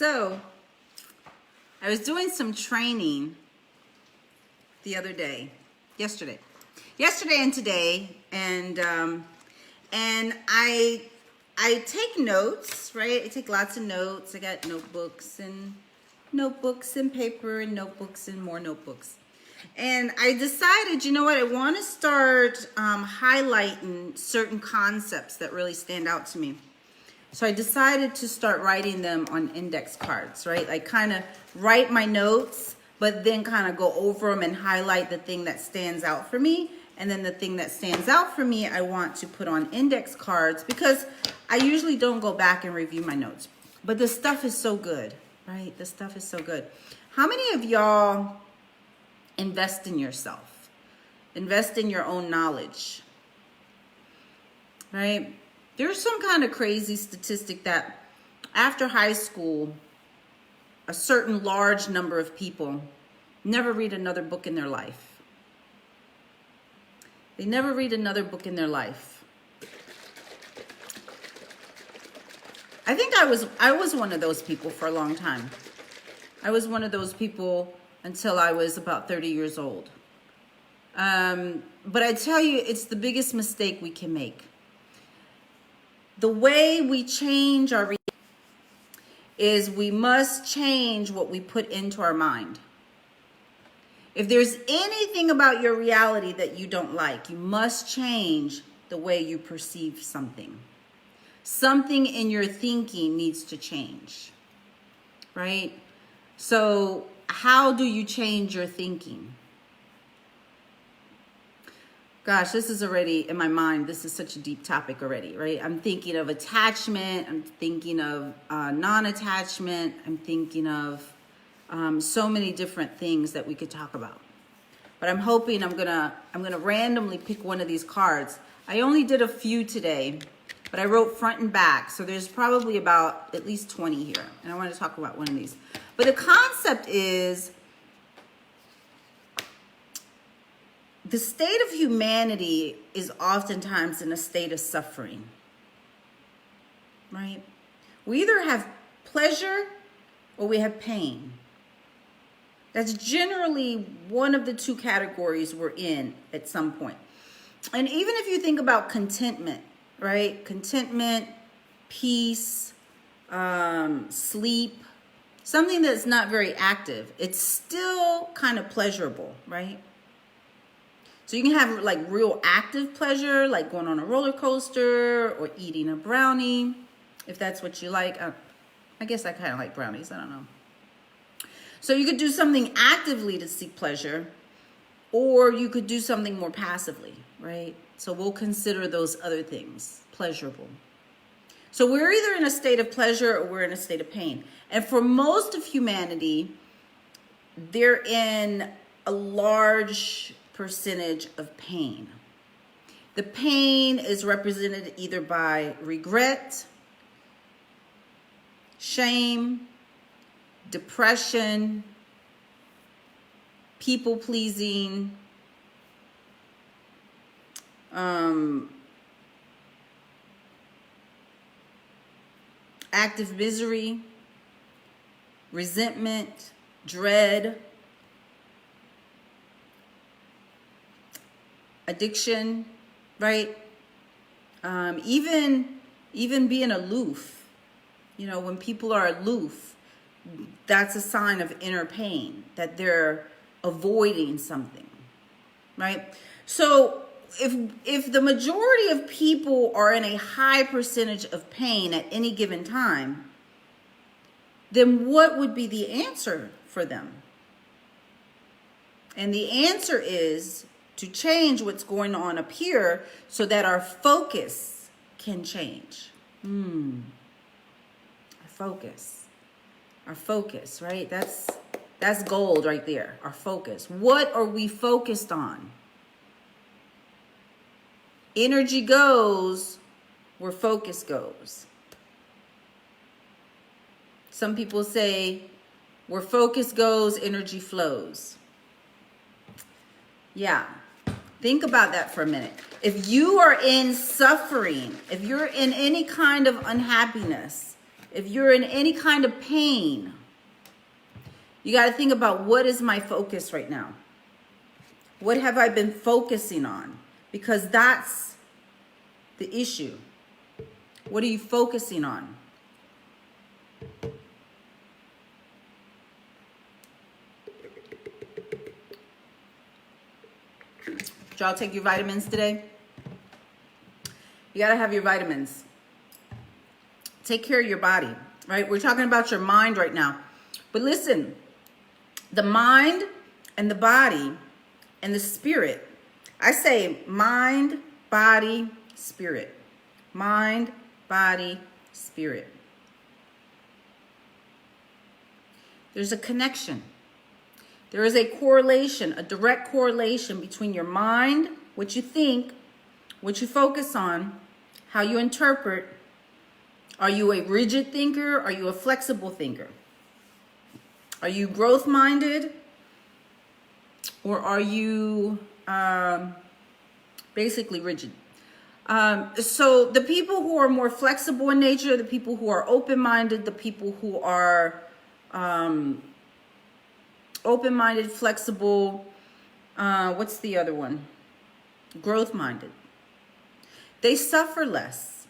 So, I was doing some training the other day, yesterday and today, and I take notes, right? I take lots of notes. I got notebooks and paper and notebooks and more notebooks. And I decided, you know what, I want to start highlighting certain concepts that really stand out to me. So I decided to start writing them on index cards, right? I kind of write my notes, but then kind of go over them and highlight the thing that stands out for me. And then the thing that stands out for me, I want to put on index cards because I usually don't go back and review my notes. But the stuff is so good, right? The stuff is so good. How many of y'all invest in yourself? Invest in your own knowledge, right? There's some kind of crazy statistic that after high school, a certain large number of people never read another book in their life. They never read another book in their life. I think I was one of those people for a long time. I was one of those people until I was about 30 years old. But I tell you, it's the biggest mistake we can make. The way we change our reality is we must change what we put into our mind. If there's anything about your reality that you don't like, you must change the way you perceive something. Something in your thinking needs to change, right? So how do you change your thinking? Gosh, this is already in my mind. This is such a deep topic already, right? I'm thinking of attachment. I'm thinking of non-attachment. I'm thinking of so many different things that we could talk about. But I'm hoping I'm gonna randomly pick one of these cards. I only did a few today, but I wrote front and back. So there's probably about at least 20 here. And I want to talk about one of these. But the concept is, the state of humanity is oftentimes in a state of suffering, right? We either have pleasure or we have pain. That's generally one of the two categories we're in at some point. And even if you think about contentment, right? Contentment, peace, sleep, something that's not very active, it's still kind of pleasurable, right? So you can have like real active pleasure, like going on a roller coaster or eating a brownie, if that's what you like. I guess I kind of like brownies. I don't know. So you could do something actively to seek pleasure, or you could do something more passively, right? So we'll consider those other things pleasurable. So we're either in a state of pleasure or we're in a state of pain. And for most of humanity, they're in a large percentage of pain. The pain is represented either by regret, shame, depression, people pleasing, active misery, resentment, dread, addiction, right? Even being aloof. You know, when people are aloof, that's a sign of inner pain, that they're avoiding something, right? So if the majority of people are in a high percentage of pain at any given time, then what would be the answer for them? And the answer is to change what's going on up here so that our focus can change. Our focus, right? That's gold right there, our focus. What are we focused on? Energy goes where focus goes. Some people say where focus goes, energy flows. Yeah. Think about that for a minute. If you are in suffering, if you're in any kind of unhappiness, If you're in any kind of pain, you got to think about, what is my focus right now? What have I been focusing on? Because that's the issue. What are you focusing on? Did y'all take your vitamins today? You got to have your vitamins. Take care of your body, right? We're talking about your mind right now. But listen, the mind and the body and the spirit. I say mind, body, spirit. Mind, body, spirit. There's a connection. There is a correlation, a direct correlation between your mind, what you think, what you focus on, how you interpret. Are you a rigid thinker? Are you a flexible thinker? Are you growth-minded? Or are you basically rigid? So the people who are more flexible in nature, the people who are open-minded, the people who are open-minded, flexible, what's the other one? Growth-minded. They suffer less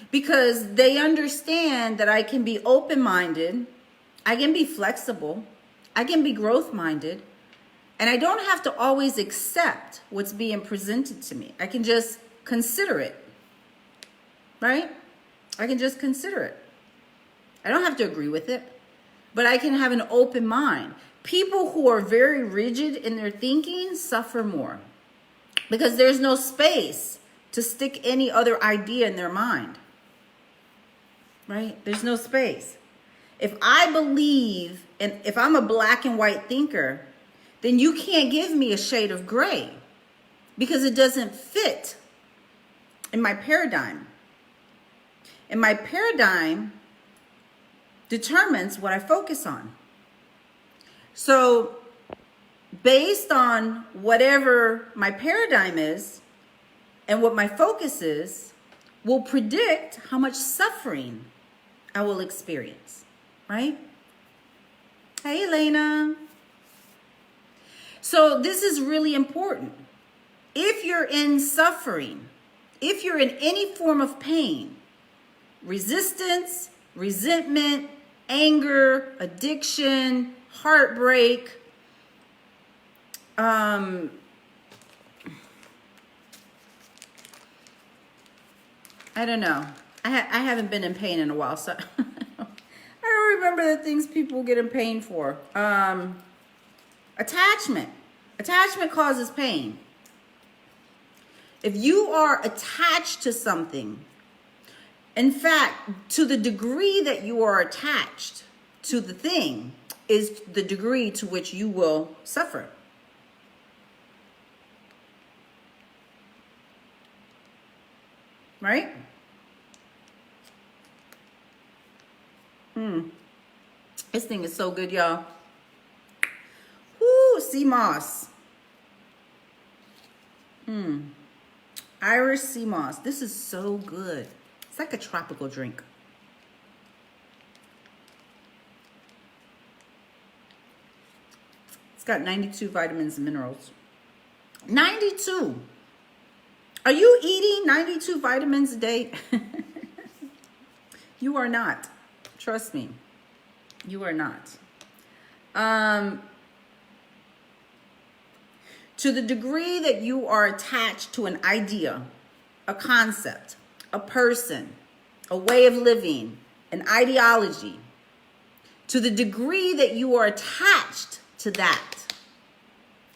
because they understand that I can be open-minded, I can be flexible, I can be growth-minded, and I don't have to always accept what's being presented to me. I can just consider it, right? I can just consider it. I don't have to agree with it, but I can have an open mind. People who are very rigid in their thinking suffer more because there's no space to stick any other idea in their mind, right? There's no space. If I believe, and if I'm a black and white thinker, then you can't give me a shade of gray because it doesn't fit in my paradigm. And my paradigm determines what I focus on. So based on whatever my paradigm is and what my focus is, will predict how much suffering I will experience, right? Hey, Elena. So this is really important. If you're in suffering, if you're in any form of pain, resistance, resentment, anger, addiction, heartbreak, I don't know. I haven't been in pain in a while, so I don't remember the things people get in pain for. Attachment. Attachment causes pain. If you are attached to something, in fact, to the degree that you are attached to the thing is the degree to which you will suffer. Right? This thing is so good, y'all. Woo, sea moss. Irish sea moss. This is so good. It's like a tropical drink. It's got 92 vitamins and minerals. 92. Are you eating 92 vitamins a day? You are not. Trust me. You are not. To the degree that you are attached to an idea, a concept, a person, a way of living, an ideology, to the degree that you are attached to that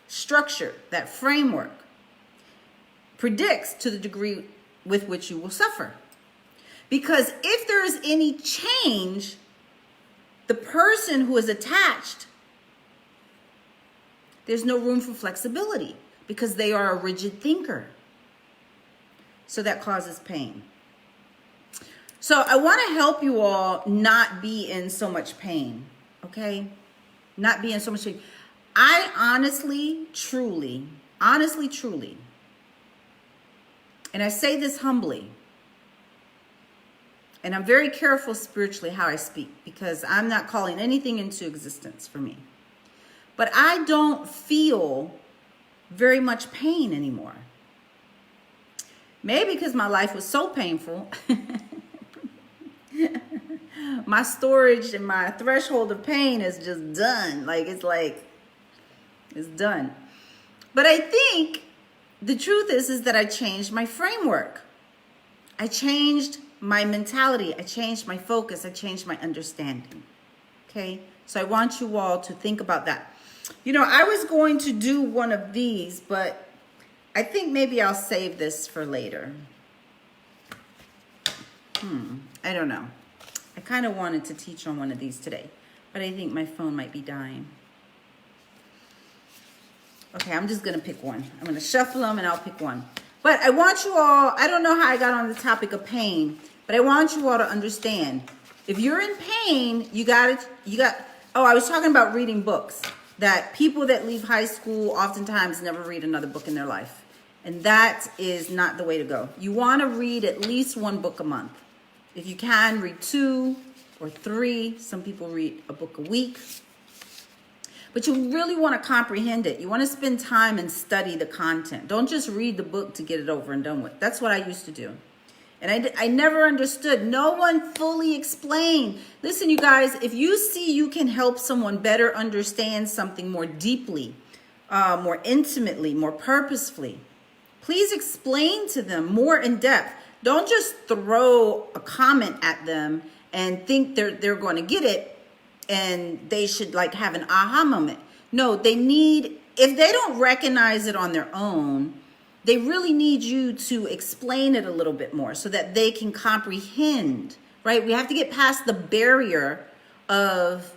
structure, that framework, predicts to the degree with which you will suffer. Because if there is any change, the person who is attached, there's no room for flexibility because they are a rigid thinker. So that causes pain. So I want to help you all not be in so much pain, okay? Not be in so much pain. I honestly, truly, and I say this humbly, And I'm very careful spiritually how I speak, because I'm not calling anything into existence for me. But I don't feel very much pain anymore. Maybe because my life was so painful. My storage and my threshold of pain is just done. It's done. But I think the truth is that I changed my framework. I changed my mentality. I changed my focus. I changed my understanding. Okay? So I want you all to think about that. You know, I was going to do one of these, but I think maybe I'll save this for later. I don't know. I kind of wanted to teach on one of these today, but I think my phone might be dying. Okay, I'm just going to pick one. I'm going to shuffle them and I'll pick one. But I want you all, I don't know how I got on the topic of pain, but I want you all to understand. If you're in pain, I was talking about reading books. That people that leave high school oftentimes never read another book in their life. And that is not the way to go. You want to read at least one book a month. If you can, read 2 or 3. Some people read a book a week. But you really want to comprehend it. You want to spend time and study the content. Don't just read the book to get it over and done with. That's what I used to do. And I never understood. No one fully explained. Listen, you guys, if you see you can help someone better understand something more deeply, more intimately, more purposefully, please explain to them more in depth. Don't just throw a comment at them and think they're going to get it and they should like have an aha moment. No, they need, if they don't recognize it on their own, they really need you to explain it a little bit more so that they can comprehend, right? We have to get past the barrier of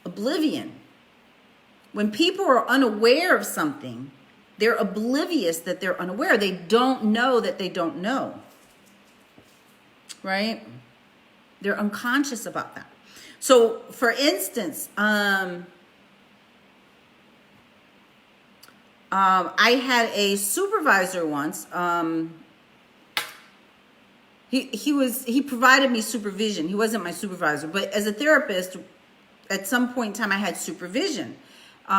oblivion. When people are unaware of something, they're oblivious that they're unaware. They don't know that they don't know, right? They're unconscious about that. So, for instance, I had a supervisor once. He provided me supervision. He wasn't my supervisor, but as a therapist, at some point in time, I had supervision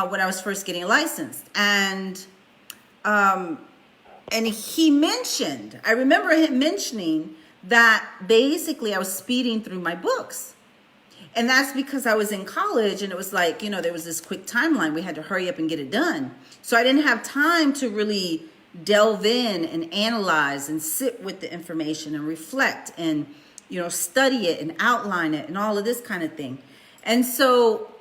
when I was first getting licensed, and he mentioned. I remember him mentioning that basically I was speeding through my books. And that's because I was in college and it was like, you know, there was this quick timeline. We had to hurry up and get it done. So I didn't have time to really delve in and analyze and sit with the information and reflect and, you know, study it and outline it and all of this kind of thing. And so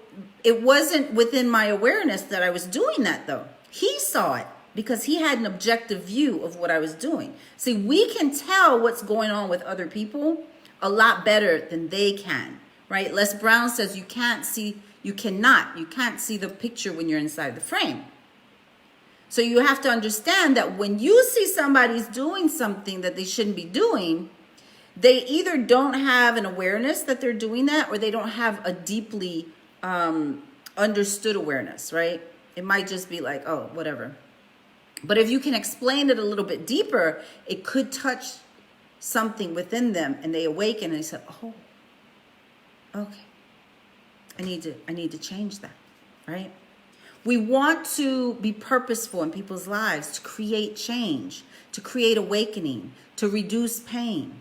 it wasn't within my awareness that I was doing that, though. He saw it because he had an objective view of what I was doing. See, we can tell what's going on with other people a lot better than they can. Right? Les Brown says you can't see the picture when you're inside the frame. So you have to understand that when you see somebody's doing something that they shouldn't be doing, they either don't have an awareness that they're doing that, or they don't have a deeply understood awareness, right? It might just be like, oh, whatever. But if you can explain it a little bit deeper, it could touch something within them and they awaken and they say, oh, okay, I need to change that, right? We want to be purposeful in people's lives, to create change, to create awakening, to reduce pain.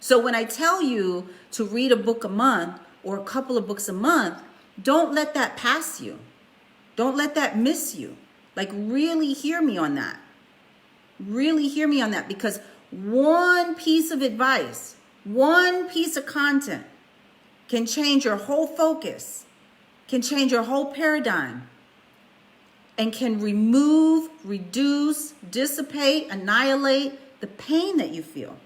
So when I tell you to read a book a month or a couple of books a month, don't let that pass you. Don't let that miss you. Like, really hear me on that. Really hear me on that, because one piece of advice, one piece of content can change your whole focus, can change your whole paradigm, and can remove, reduce, dissipate, annihilate the pain that you feel.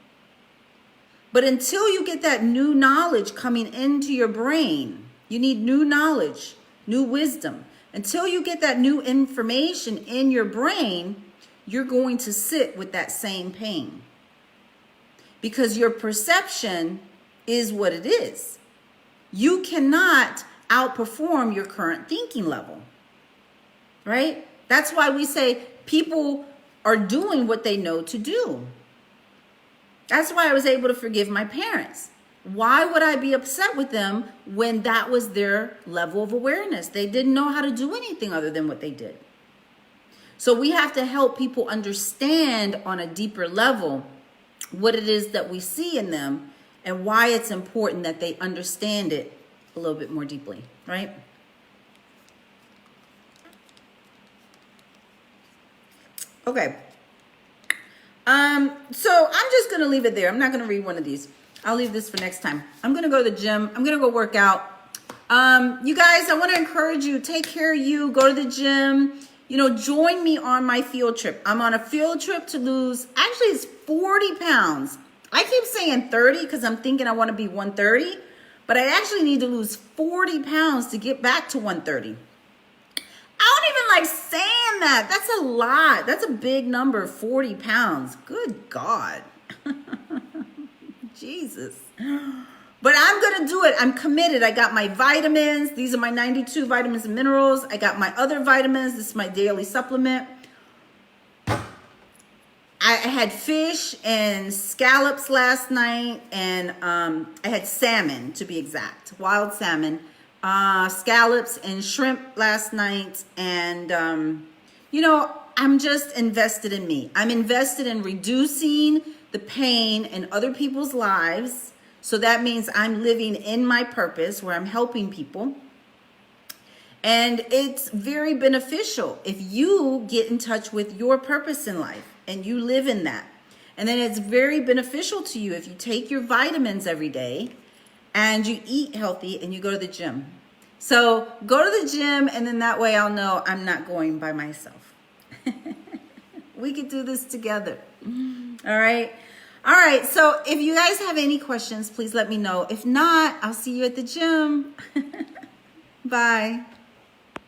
But until you get that new knowledge coming into your brain, you need new knowledge, new wisdom. Until you get that new information in your brain, you're going to sit with that same pain. Because your perception is what it is. You cannot outperform your current thinking level, right? That's why we say people are doing what they know to do. That's why I was able to forgive my parents. Why would I be upset with them when that was their level of awareness? They didn't know how to do anything other than what they did. So we have to help people understand on a deeper level what it is that we see in them and why it's important that they understand it a little bit more deeply, right? Okay. So I'm just going to leave it there. I'm not going to read one of these. I'll leave this for next time. I'm going to go to the gym. I'm going to go work out. You guys, I want to encourage you, take care of you, go to the gym, join me on my field trip. I'm on a field trip to lose, actually it's 40 pounds. I keep saying 30 because I'm thinking I want to be 130, but I actually need to lose 40 pounds to get back to 130. I don't even like saying that. That's a lot. That's a big number, 40 pounds. Good God. Jesus. But I'm going to do it. I'm committed. I got my vitamins. These are my 92 vitamins and minerals. I got my other vitamins. This is my daily supplement. I had fish and scallops last night, and I had salmon, to be exact, wild salmon. Scallops and shrimp last night. And, I'm just invested in me. I'm invested in reducing the pain in other people's lives. So that means I'm living in my purpose where I'm helping people. And it's very beneficial if you get in touch with your purpose in life and you live in that. And then it's very beneficial to you if you take your vitamins every day and you eat healthy and you go to the gym. So go to the gym, and then that way I'll know I'm not going by myself. We can do this together. All right. All right. So if you guys have any questions, please let me know. If not, I'll see you at the gym. Bye.